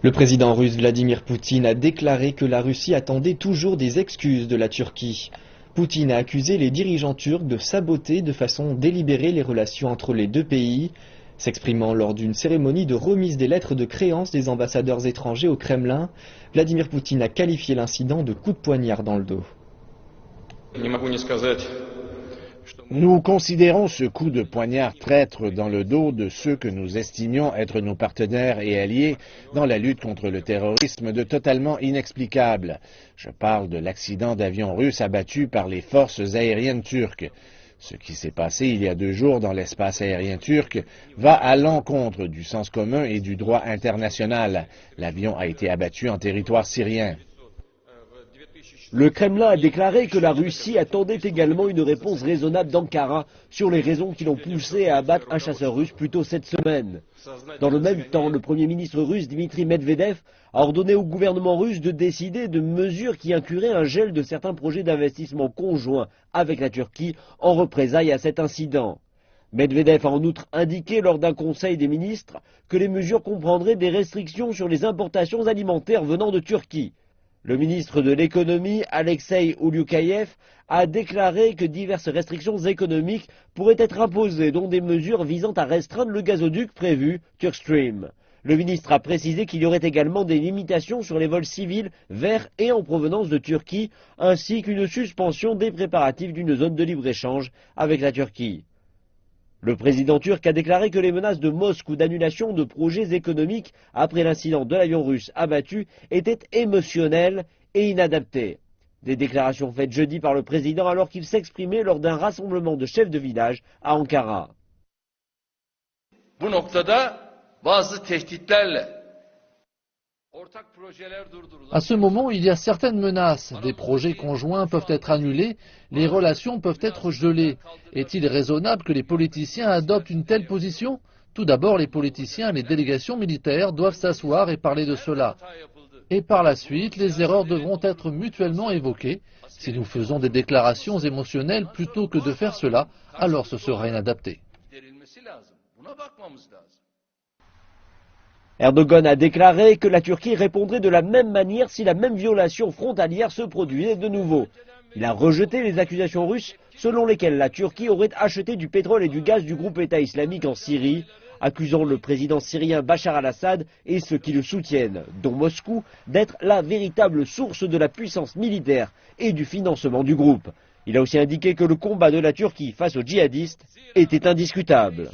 Le président russe Vladimir Poutine a déclaré que la Russie attendait toujours des excuses de la Turquie. Poutine a accusé les dirigeants turcs de saboter de façon délibérée les relations entre les deux pays. S'exprimant lors d'une cérémonie de remise des lettres de créance des ambassadeurs étrangers au Kremlin, Vladimir Poutine a qualifié l'incident de coup de poignard dans le dos. Nous considérons ce coup de poignard traître dans le dos de ceux que nous estimions être nos partenaires et alliés dans la lutte contre le terrorisme de totalement inexplicable. Je parle de l'accident d'avion russe abattu par les forces aériennes turques. Ce qui s'est passé il y a 2 jours dans l'espace aérien turc va à l'encontre du sens commun et du droit international. L'avion a été abattu en territoire syrien. Le Kremlin a déclaré que la Russie attendait également une réponse raisonnable d'Ankara sur les raisons qui l'ont poussé à abattre un chasseur russe plus tôt cette semaine. Dans le même temps, le Premier ministre russe Dmitri Medvedev a ordonné au gouvernement russe de décider de mesures qui incluraient un gel de certains projets d'investissement conjoints avec la Turquie en représailles à cet incident. Medvedev a en outre indiqué lors d'un conseil des ministres que les mesures comprendraient des restrictions sur les importations alimentaires venant de Turquie. Le ministre de l'économie, Alexei Ulyukayev, a déclaré que diverses restrictions économiques pourraient être imposées, dont des mesures visant à restreindre le gazoduc prévu, Turkstream. Le ministre a précisé qu'il y aurait également des limitations sur les vols civils vers et en provenance de Turquie, ainsi qu'une suspension des préparatifs d'une zone de libre-échange avec la Turquie. Le président turc a déclaré que les menaces de Moscou d'annulation de projets économiques après l'incident de l'avion russe abattu étaient émotionnelles et inadaptées. Des déclarations faites jeudi par le président alors qu'il s'exprimait lors d'un rassemblement de chefs de village à Ankara. À ce moment, il y a certaines menaces. Des projets conjoints peuvent être annulés, les relations peuvent être gelées. Est-il raisonnable que les politiciens adoptent une telle position? Tout d'abord, les politiciens et les délégations militaires doivent s'asseoir et parler de cela. Et par la suite, les erreurs devront être mutuellement évoquées. Si nous faisons des déclarations émotionnelles plutôt que de faire cela, alors ce sera inadapté. Erdogan a déclaré que la Turquie répondrait de la même manière si la même violation frontalière se produisait de nouveau. Il a rejeté les accusations russes selon lesquelles la Turquie aurait acheté du pétrole et du gaz du groupe État islamique en Syrie, accusant le président syrien Bachar al-Assad et ceux qui le soutiennent, dont Moscou, d'être la véritable source de la puissance militaire et du financement du groupe. Il a aussi indiqué que le combat de la Turquie face aux djihadistes était indiscutable.